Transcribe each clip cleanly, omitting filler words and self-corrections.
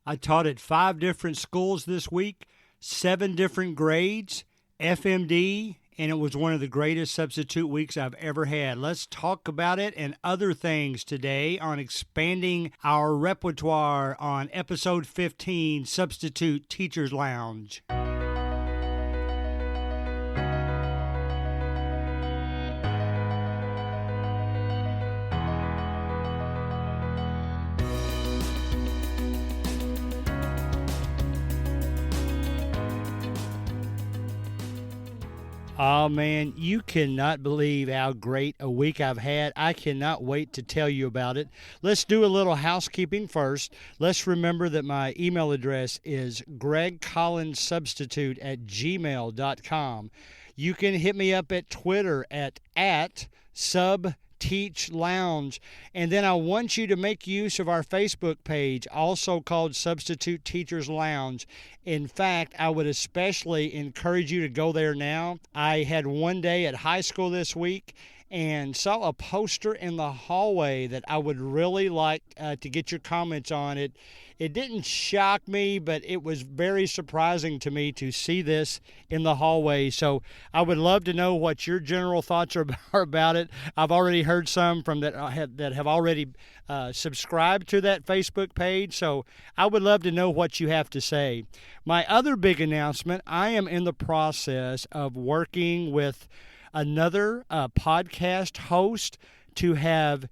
I taught at 5 different schools this week, 7 different grades, FMD, and it was one of the greatest substitute weeks I've ever had. Let's talk about it and other things today on expanding our repertoire on episode 15, Substitute Teachers Lounge. Oh man, you cannot believe how great a week I've had. I cannot wait to tell you about it. Let's do a little housekeeping first. Let's remember that my email address is gregcollinssubstitute@gmail.com. You can hit me up at Twitter at @subteachlounge. And then I want you to make use of our Facebook page, also called Substitute Teachers Lounge. In fact, I would especially encourage you to go there now. I had one day at high school this week and saw a poster in the hallway that I would really like to get your comments on it. It didn't shock me, but it was very surprising to me to see this in the hallway. So I would love to know what your general thoughts are about it. I've already heard some from that have already subscribed to that Facebook page. So I would love to know what you have to say. My other big announcement, I am in the process of working with another podcast host to have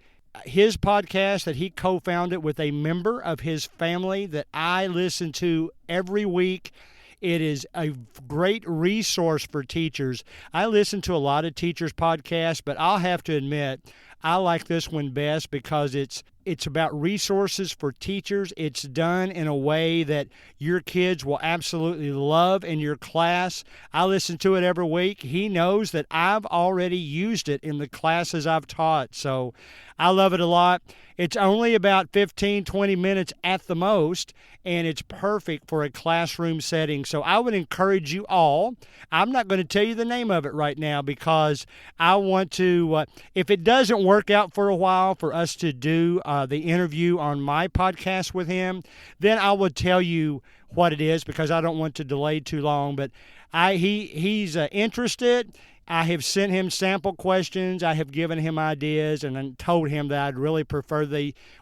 his podcast that he co-founded with a member of his family that I listen to every week. It is a great resource for teachers. I listen to a lot of teachers' podcasts, but I'll have to admit, I like this one best because it's about resources for teachers. It's done in a way that your kids will absolutely love in your class. I listen to it every week. He knows that I've already used it in the classes I've taught, so I love it a lot. It's only about 15, 20 minutes at the most, and it's perfect for a classroom setting. So I would encourage you all. I'm not going to tell you the name of it right now because I want to, if it doesn't work out for a while for us to do the interview on my podcast with him, then I will tell you what it is because I don't want to delay too long. But he's interested. I have sent him sample questions. I have given him ideas and told him that I'd really prefer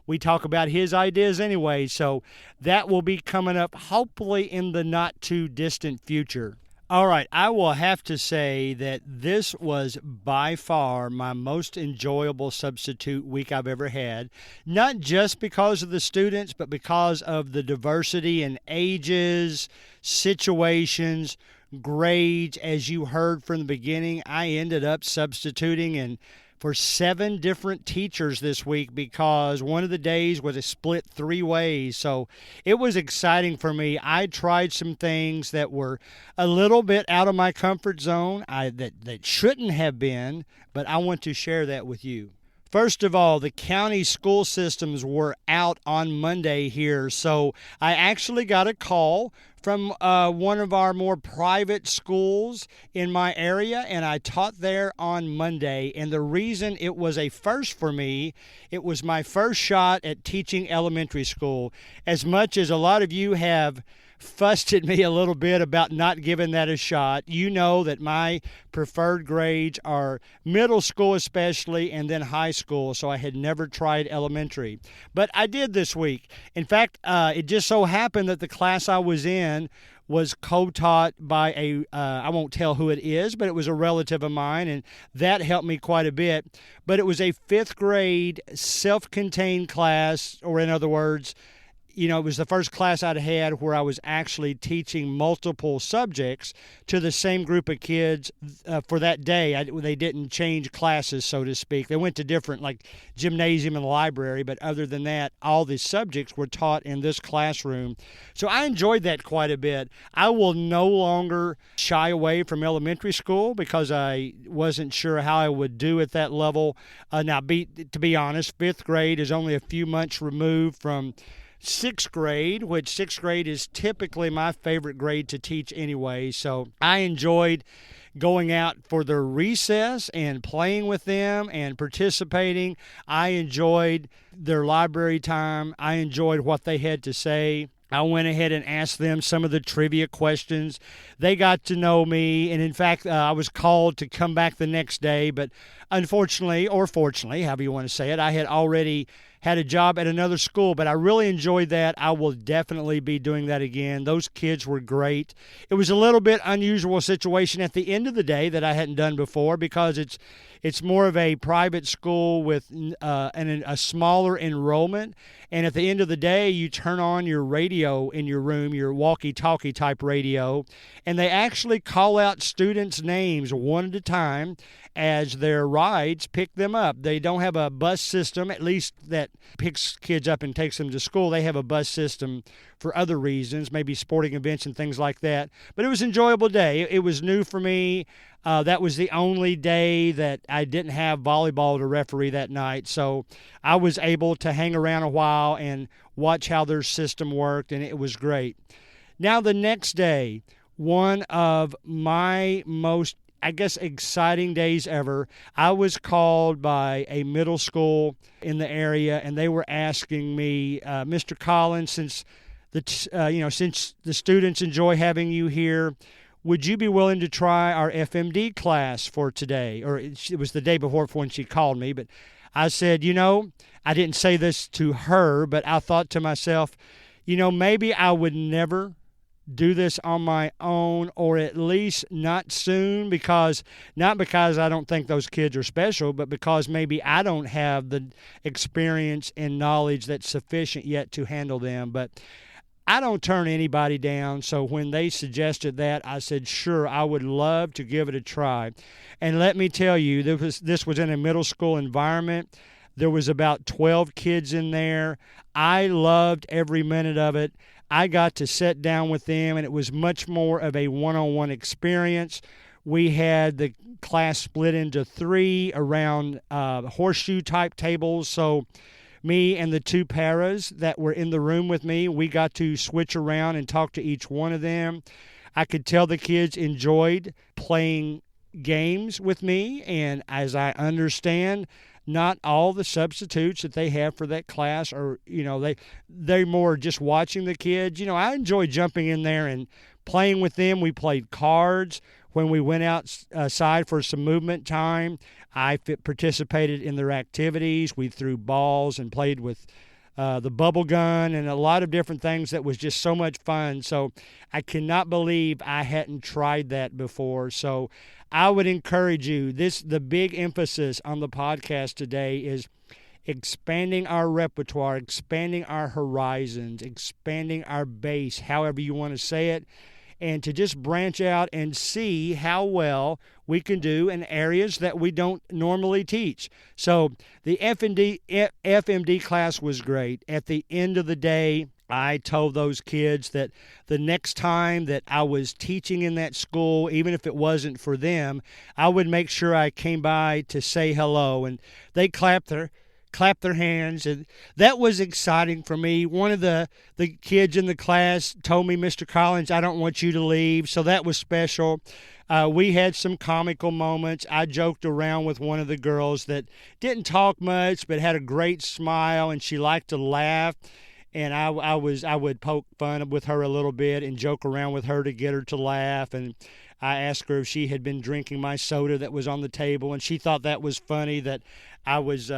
we talk about his ideas anyway. So that will be coming up hopefully in the not too distant future. All right, I will have to say that this was by far my most enjoyable substitute week I've ever had, not just because of the students, but because of the diversity in ages, situations, grades. As you heard from the beginning, I ended up substituting for 7 different teachers this week because one of the days was split 3 ways. So it was exciting for me. I tried some things that were a little bit out of my comfort zone that shouldn't have been, but I want to share that with you. First of all, the county school systems were out on Monday here, so I actually got a call from one of our more private schools in my area, and I taught there on Monday. And the reason it was a first for me, it was my first shot at teaching elementary school. As much as a lot of you have fussed at me a little bit about not giving that a shot, you know that my preferred grades are middle school especially and then high school, so I had never tried elementary. But I did this week. In fact, it just so happened that the class I was in was co-taught by I won't tell who it is, but it was a relative of mine, and that helped me quite a bit. But it was a 5th grade self-contained class, or in other words, it was the first class I'd had where I was actually teaching multiple subjects to the same group of kids for that day. They didn't change classes, so to speak. They went to different, like gymnasium and library, but other than that, all the subjects were taught in this classroom. So I enjoyed that quite a bit. I will no longer shy away from elementary school because I wasn't sure how I would do at that level. To be honest, 5th grade is only a few months removed from 6th grade, which 6th grade is typically my favorite grade to teach anyway. So I enjoyed going out for their recess and playing with them and participating. I enjoyed their library time. I enjoyed what they had to say. I went ahead and asked them some of the trivia questions. They got to know me, and in fact, I was called to come back the next day, but unfortunately, or fortunately, however you want to say it, I had already had a job at another school, but I really enjoyed that. I will definitely be doing that again. Those kids were great. It was a little bit unusual situation at the end of the day that I hadn't done before because it's more of a private school with a smaller enrollment. And at the end of the day, you turn on your radio in your room, your walkie-talkie type radio, and they actually call out students' names one at a time as their rides pick them up. They don't have a bus system, at least that picks kids up and takes them to school. They have a bus system for other reasons, maybe sporting events and things like that. But it was an enjoyable day. It was new for me. That was the only day that I didn't have volleyball to referee that night. So I was able to hang around a while and watch how their system worked, and it was great. Now the next day, one of my most, I guess, exciting days ever, I was called by a middle school in the area, and they were asking me, Mr. Collins, since the students enjoy having you here, would you be willing to try our FMD class for today? Or it was the day before when she called me, but I said, I didn't say this to her, but I thought to myself, maybe I would never do this on my own, or at least not soon, not because I don't think those kids are special, but because maybe I don't have the experience and knowledge that's sufficient yet to handle them. But I don't turn anybody down, so when they suggested that, I said, sure, I would love to give it a try. And let me tell you, this was in a middle school environment. There was about 12 kids in there. I loved every minute of it. I got to sit down with them, and it was much more of a one-on-one experience. We had the class split into 3 around horseshoe-type tables, so me and the 2 paras that were in the room with me, we got to switch around and talk to each one of them. I could tell the kids enjoyed playing games with me, and as I understand, not all the substitutes that they have for that class are, they're more just watching the kids. I enjoy jumping in there and playing with them. We played cards. When we went outside for some movement time, I participated in their activities. We threw balls and played with the bubble gun and a lot of different things that was just so much fun. So I cannot believe I hadn't tried that before. So I would encourage you, the big emphasis on the podcast today is expanding our repertoire, expanding our horizons, expanding our base, however you want to say it, and to just branch out and see how well we can do in areas that we don't normally teach. So the FMD class was great. At the end of the day, I told those kids that the next time that I was teaching in that school, even if it wasn't for them, I would make sure I came by to say hello. And they clapped their hands, and that was exciting for me. One of the kids in the class told me, Mr. Collins, I don't want you to leave, so that was special. We had some comical moments. I joked around with one of the girls that didn't talk much but had a great smile, and she liked to laugh. And I would poke fun with her a little bit and joke around with her to get her to laugh. And I asked her if she had been drinking my soda that was on the table, and she thought that was funny that I was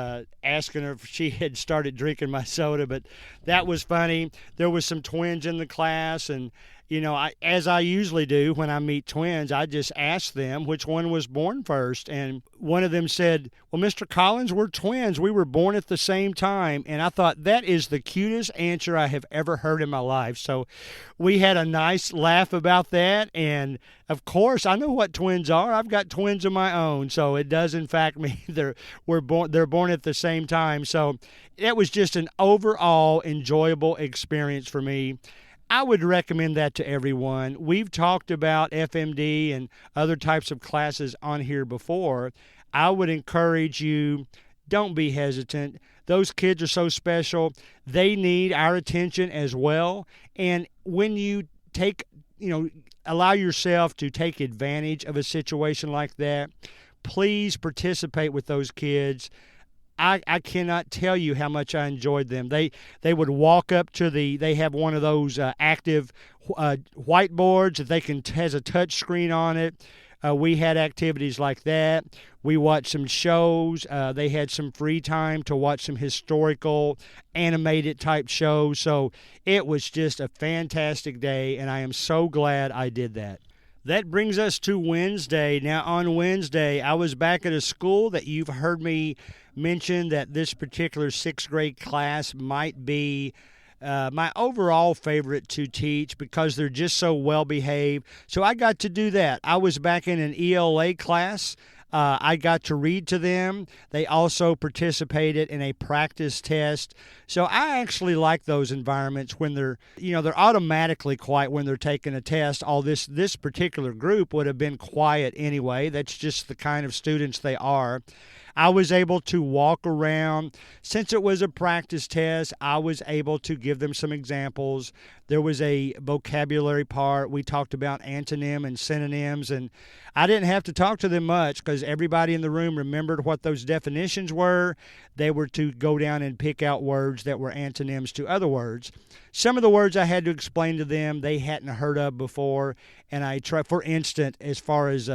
asking her if she had started drinking my soda, but that was funny. There was some twins in the class, and as I usually do when I meet twins, I just ask them which one was born first. And one of them said, well, Mr. Collins, we're twins. We were born at the same time. And I thought that is the cutest answer I have ever heard in my life. So we had a nice laugh about that. And of course, I know what twins are. I've got twins of my own. So it does, in fact, mean they're born at the same time. So it was just an overall enjoyable experience for me. I would recommend that to everyone. We've talked about FMD and other types of classes on here before. I would encourage you, don't be hesitant. Those kids are so special. They need our attention as well. And when you allow yourself to take advantage of a situation like that, please participate with those kids. I cannot tell you how much I enjoyed them. They would walk up to they have one of those active whiteboards that has a touch screen on it. We had activities like that. We watched some shows. They had some free time to watch some historical animated type shows. So it was just a fantastic day, and I am so glad I did that. That brings us to Wednesday. Now, on Wednesday, I was back at a school that you've heard me mention that this particular sixth grade class might be my overall favorite to teach because they're just so well behaved. So I got to do that. I was back in an ELA class. I got to read to them. They also participated in a practice test. So I actually like those environments when they're automatically quiet when they're taking a test. This particular group would have been quiet anyway. That's just the kind of students they are. I was able to walk around. Since it was a practice test, I was able to give them some examples. There was a vocabulary part. We talked about antonym and synonyms, and I didn't have to talk to them much because everybody in the room remembered what those definitions were. They were to go down and pick out words that were antonyms to other words. Some of the words I had to explain to them they hadn't heard of before, and I tried, for instance, as far as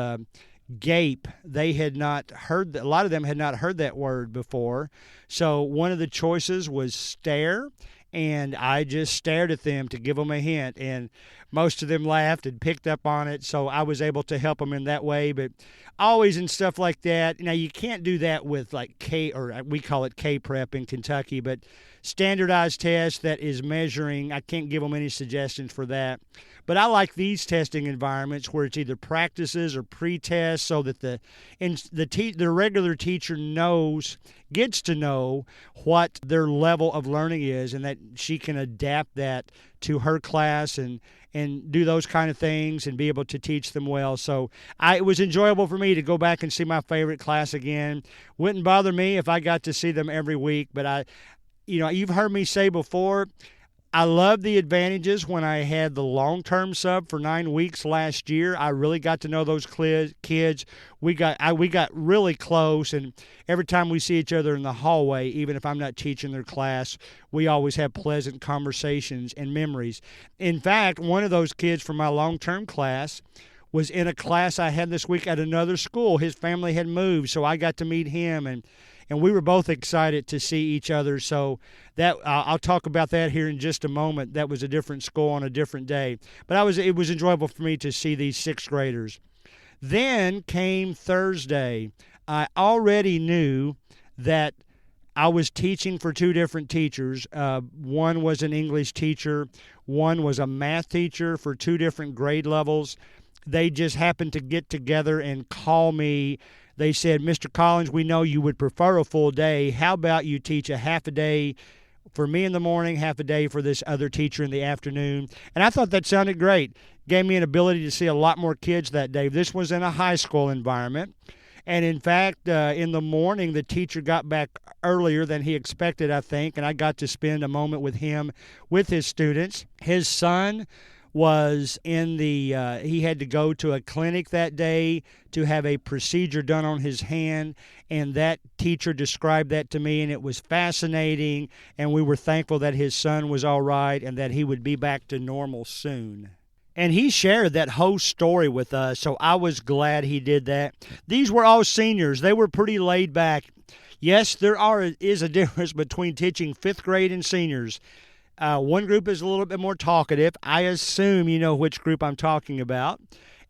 gape, they had not heard that. A lot of them had not heard that word before. So one of the choices was stare, and I just stared at them to give them a hint, and most of them laughed and picked up on it, so I was able to help them in that way. But always in stuff like that, now you can't do that with like K, or we call it K-Prep in Kentucky, but standardized test that is measuring, I can't give them any suggestions for that. But I like these testing environments where it's either practices or pre-tests so that the regular teacher gets to know what their level of learning is, and that she can adapt that to her class and do those kind of things and be able to teach them well. So it was enjoyable for me to go back and see my favorite class again. Wouldn't bother me if I got to see them every week, but you've heard me say before, I love the advantages when I had the long-term sub for 9 weeks last year. I really got to know those kids. We got really close, and every time we see each other in the hallway, even if I'm not teaching their class, we always have pleasant conversations and memories. In fact, one of those kids from my long-term class was in a class I had this week at another school. His family had moved, so I got to meet him, and we were both excited to see each other. So that I'll talk about that here in just a moment. That was a different school on a different day. But it was enjoyable for me to see these sixth graders. Then came Thursday. I already knew that I was teaching for two different teachers. One was an English teacher. One was a math teacher for two different grade levels. They just happened to get together and call me. They said, Mr. Collins, we know you would prefer a full day. How about you teach a half a day for me in the morning, half a day for this other teacher in the afternoon? And I thought that sounded great. Gave me an ability to see a lot more kids that day. This was in a high school environment. And in fact, in the morning, the teacher got back earlier than he expected, I think, and I got to spend a moment with him, with his students. His son was he had to go to a clinic that day to have a procedure done on his hand, and that teacher described that to me, and it was fascinating, and we were thankful that his son was all right and that he would be back to normal soon. And he shared that whole story with us, so I was glad he did that. These were all seniors. They were pretty laid back. Yes, there is a difference between teaching fifth grade and seniors. One group is a little bit more talkative. I assume you know which group I'm talking about.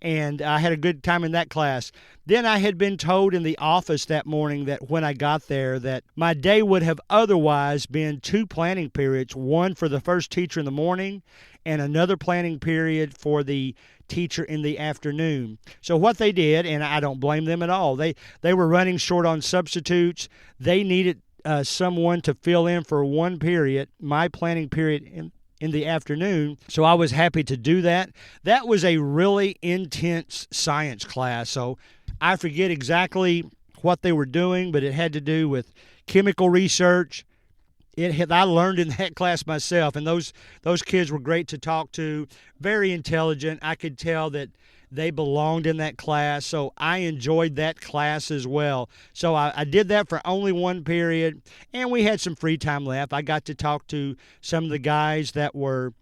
And I had a good time in that class. Then I had been told in the office that morning that when I got there that my day would have otherwise been two planning periods, one for the first teacher in the morning and another planning period for the teacher in the afternoon. So what they did, and I don't blame them at all, they were running short on substitutes. They needed someone to fill in for one period, my planning period in the afternoon, so I was happy to do that. That was a really intense science class, so I forget exactly what they were doing, but it had to do with chemical research. I learned in that class myself, and those kids were great to talk to, very intelligent. I could tell that They belonged in that class, so I enjoyed that class as well. So I did that for only one period, and we had some free time left. I got to talk to some of the guys that were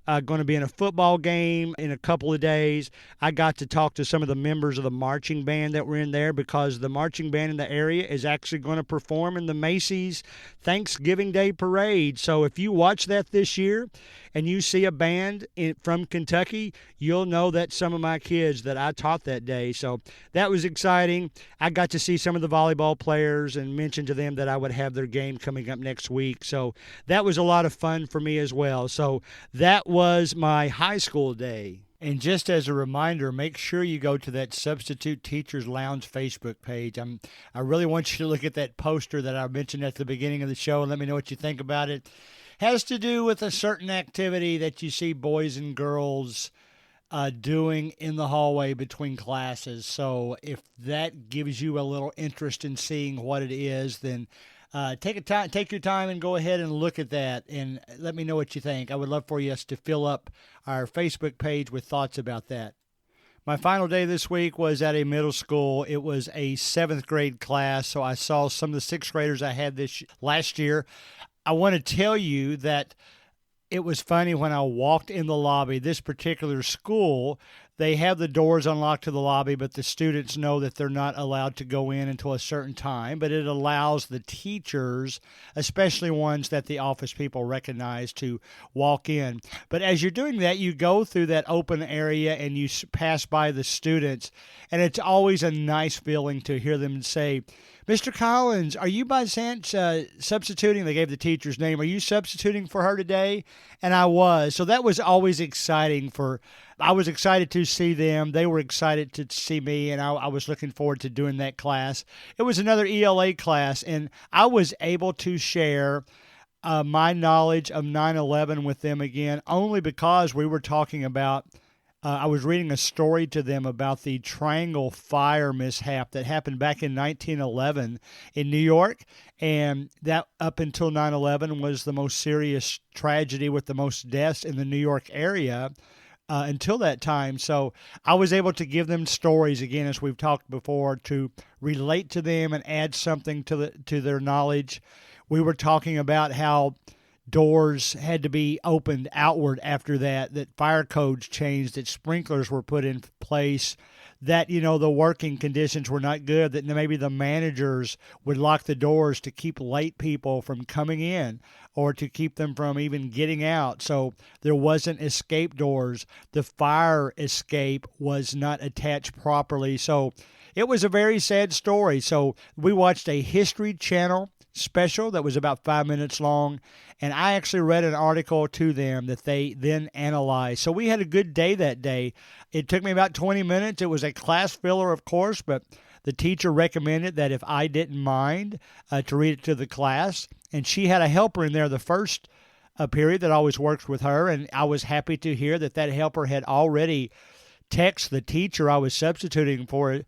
going to be in a football game in a couple of days. I got to talk to some of the members of the marching band that were in there, because the marching band in the area is actually going to perform in the Macy's Thanksgiving Day Parade. So if you watch that this year and you see a band from Kentucky, you'll know that some of my kids that I taught that day. So that was exciting. I got to see some of the volleyball players and mention to them that I would have their game coming up next week. So that was a lot of fun for me as well. So that was my high school day. And just as a reminder, make sure you go to that Substitute Teachers Lounge Facebook page. I really want you to look at that poster that I mentioned at the beginning of the show and let me know what you think about it. Has to do with a certain activity that you see boys and girls doing in the hallway between classes. So if that gives you a little interest in seeing what it is, then take your time and go ahead and look at that and let me know what you think. I would love for us to fill up our Facebook page with thoughts about that. My final day this week was at a middle school. It was a 7th grade class, so I saw some of the 6th graders I had last year. I want to tell you that it was funny when I walked in the lobby. This particular school, they have the doors unlocked to the lobby, but the students know that they're not allowed to go in until a certain time. But it allows the teachers, especially ones that the office people recognize, to walk in. But as you're doing that, you go through that open area and you pass by the students. And it's always a nice feeling to hear them say, "Mr. Collins, are you by chance substituting?" They gave the teacher's name. "Are you substituting for her today?" And I was. So that was always exciting. I was excited to see them. They were excited to see me, and I was looking forward to doing that class. It was another ELA class, and I was able to share my knowledge of 9/11 with them again, only because we were talking about I was reading a story to them about the Triangle Fire mishap that happened back in 1911 in New York, and that up until 9/11 was the most serious tragedy with the most deaths in the New York area until that time. So I was able to give them stories, again, as we've talked before, to relate to them and add something to their knowledge. We were talking about how doors had to be opened outward after that fire codes changed, that sprinklers were put in place, that, the working conditions were not good, that maybe the managers would lock the doors to keep late people from coming in or to keep them from even getting out. So there wasn't escape doors. The fire escape was not attached properly. So it was a very sad story. So we watched a History Channel special that was about 5 minutes long, and I actually read an article to them that they then analyzed. So we had a good day that day. It took me about 20 minutes. It was a class filler, of course, but the teacher recommended that if I didn't mind to read it to the class, and she had a helper in there the first period that always works with her, and I was happy to hear that helper had already texted the teacher I was substituting for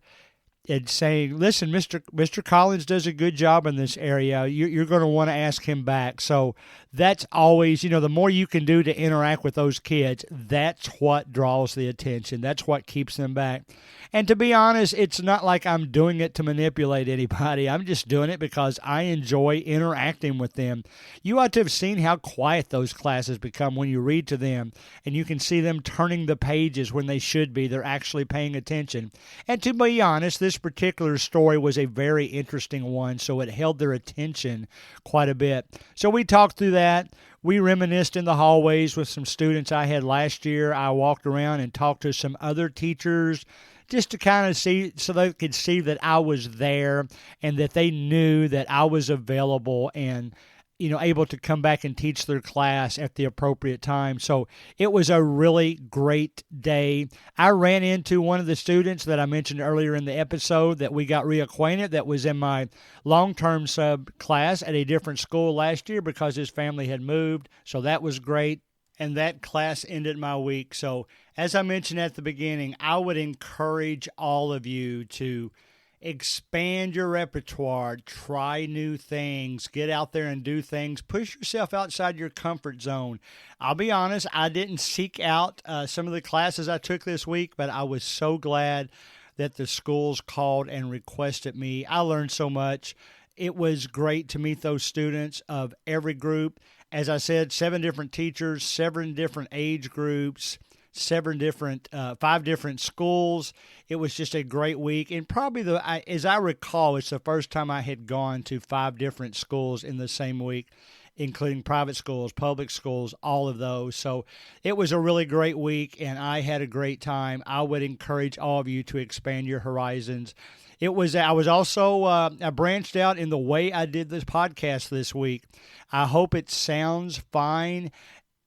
and saying, "Listen, Mr. Collins does a good job in this area. You're going to want to ask him back." So that's always, the more you can do to interact with those kids, that's what draws the attention. That's what keeps them back. And to be honest, it's not like I'm doing it to manipulate anybody. I'm just doing it because I enjoy interacting with them. You ought to have seen how quiet those classes become when you read to them, and you can see them turning the pages when they should be. They're actually paying attention. And to be honest, this particular story was a very interesting one, so it held their attention quite a bit. So we talked through that. We reminisced in the hallways with some students I had last year. I walked around and talked to some other teachers just to kind of see, so they could see that I was there and that they knew that I was available and able to come back and teach their class at the appropriate time. So it was a really great day. I ran into one of the students that I mentioned earlier in the episode that we got reacquainted, that was in my long-term sub class at a different school last year because his family had moved. So that was great. And that class ended my week. So as I mentioned at the beginning, I would encourage all of you to Expand your repertoire, try new things, get out there and do things, push yourself outside your comfort zone. I'll be honest, I didn't seek out some of the classes I took this week, but I was so glad that the schools called and requested me. I learned so much. It was great to meet those students of every group. As I said, 7 different teachers, 7 different age groups, 5 different schools. It was just a great week. And probably, as I recall, it's the first time I had gone to 5 different schools in the same week, including private schools, public schools, all of those. So it was a really great week, and I had a great time. I would encourage all of you to expand your horizons. I was also, I branched out in the way I did this podcast this week. I hope it sounds fine.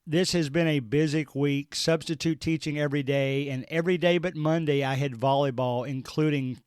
This has been a busy week, substitute teaching every day, and every day but Monday I had volleyball, including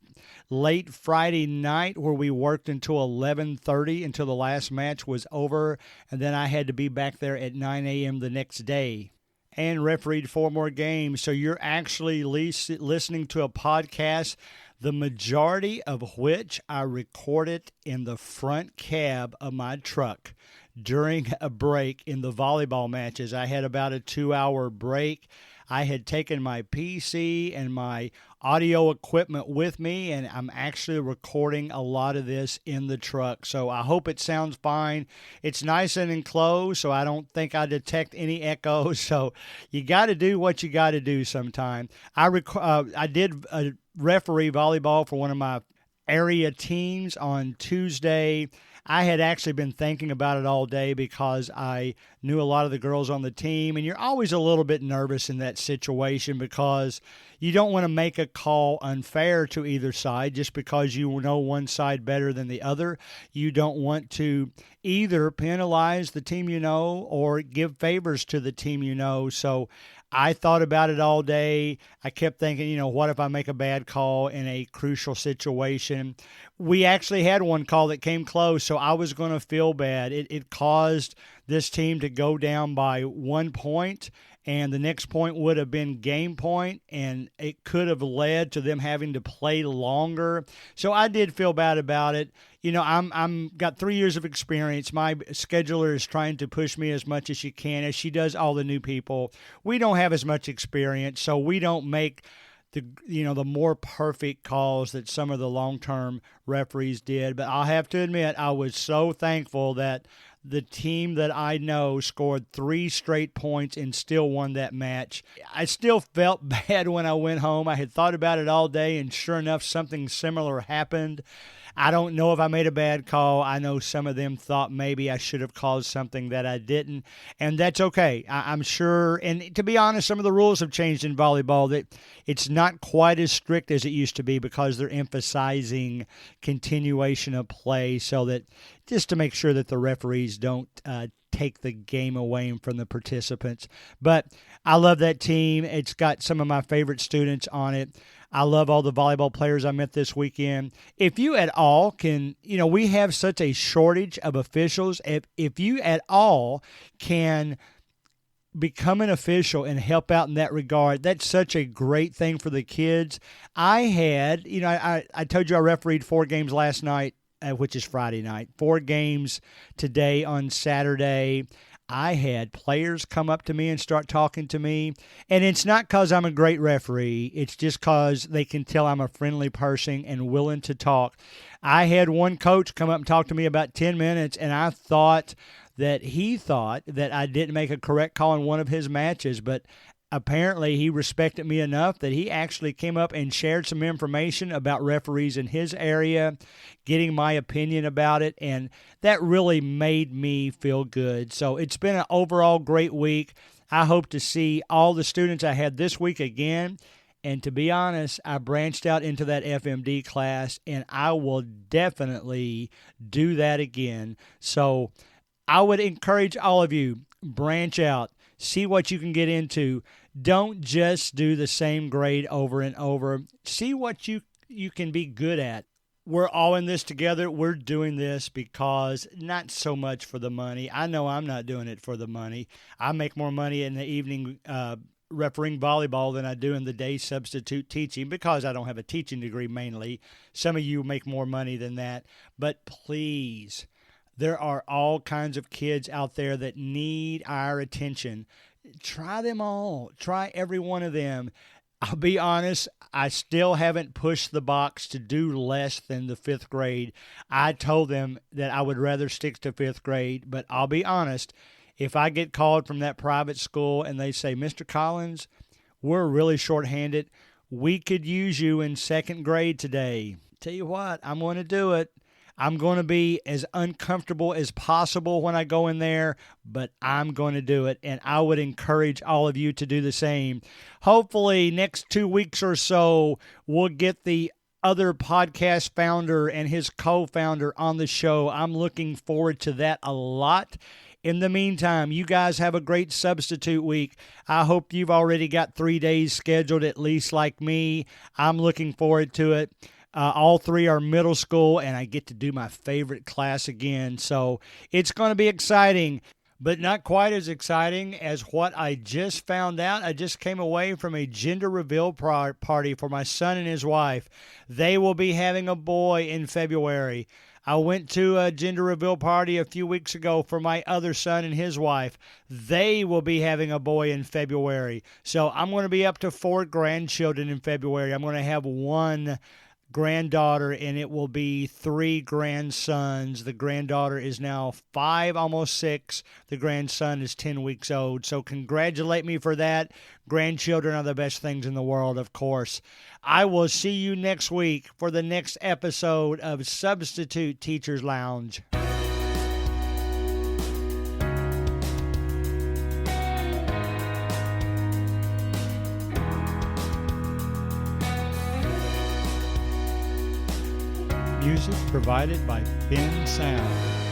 late Friday night where we worked until 11:30 until the last match was over, and then I had to be back there at 9 a.m. the next day and refereed 4 more games. So you're actually listening to a podcast, the majority of which I recorded in the front cab of my truck during a break in the volleyball matches. I had about a 2-hour break. I had taken my PC and my audio equipment with me, and I'm actually recording a lot of this in the truck. So I hope it sounds fine. It's nice and enclosed, so I don't think I detect any echoes. So you got to do what you got to do sometime. I did referee volleyball for one of my area teams on Tuesday. I had actually been thinking about it all day because I knew a lot of the girls on the team, and you're always a little bit nervous in that situation because you don't want to make a call unfair to either side just because you know one side better than the other. You don't want to either penalize the team you know or give favors to the team you know. So I thought about it all day. I kept thinking, what if I make a bad call in a crucial situation? We actually had one call that came close, so I was going to feel bad. It caused this team to go down by 1 point, and the next point would have been game point, and it could have led to them having to play longer. So I did feel bad about it. I'm got 3 years of experience. My scheduler is trying to push me as much as she can, as she does all the new people. We don't have as much experience, so we don't make the more perfect calls that some of the long-term referees did. But I'll have to admit, I was so thankful that the team that I know scored 3 straight points and still won that match. I still felt bad when I went home. I had thought about it all day, and sure enough, something similar happened. I don't know if I made a bad call. I know some of them thought maybe I should have called something that I didn't, and that's okay. I'm sure, and to be honest, some of the rules have changed in volleyball, that it's not quite as strict as it used to be because they're emphasizing continuation of play, so that just to make sure that the referees don't take the game away from the participants. But I love that team. It's got some of my favorite students on it. I love all the volleyball players I met this weekend. If you at all can, we have such a shortage of officials. If you at all can become an official and help out in that regard, that's such a great thing for the kids. I had, I told you I refereed 4 games last night, which is Friday night, 4 games today on Saturday. I had players come up to me and start talking to me, and it's not because I'm a great referee. It's just because they can tell I'm a friendly person and willing to talk. I had one coach come up and talk to me about 10 minutes, and I thought that he thought that I didn't make a correct call in one of his matches, but apparently he respected me enough that he actually came up and shared some information about referees in his area, getting my opinion about it, and that really made me feel good. So it's been an overall great week. I hope to see all the students I had this week again. And to be honest, I branched out into that FMD class, and I will definitely do that again. So I would encourage all of you, branch out, see what you can get into. Don't just do the same grade over and over. See what you can be good at. We're all in this together. We're doing this because not so much for the money. I know I'm not doing it for the money. I make more money in the evening refereeing volleyball than I do in the day substitute teaching because I don't have a teaching degree mainly. Some of you make more money than that. But please, there are all kinds of kids out there that need our attention. Try them all. Try every one of them. I'll be honest, I still haven't pushed the box to do less than the 5th grade. I told them that I would rather stick to 5th grade, but I'll be honest, if I get called from that private school and they say, Mr. Collins, we're really shorthanded, we could use you in 2nd grade today. Tell you what, I'm going to do it. I'm going to be as uncomfortable as possible when I go in there, but I'm going to do it, and I would encourage all of you to do the same. Hopefully, next 2 weeks or so, we'll get the other podcast founder and his co-founder on the show. I'm looking forward to that a lot. In the meantime, you guys have a great substitute week. I hope you've already got 3 days scheduled, at least like me. I'm looking forward to it. All 3 are middle school, and I get to do my favorite class again. So it's going to be exciting, but not quite as exciting as what I just found out. I just came away from a gender reveal party for my son and his wife. They will be having a boy in February. I went to a gender reveal party a few weeks ago for my other son and his wife. They will be having a boy in February. So I'm going to be up to 4 grandchildren in February. I'm going to have 1 granddaughter, and it will be 3 grandsons. The granddaughter is now 5, almost 6. The grandson is 10 weeks old. So congratulate me for that. Grandchildren are the best things in the world, of course. I will see you next week for the next episode of Substitute Teachers Lounge. Music provided by Ben Sound.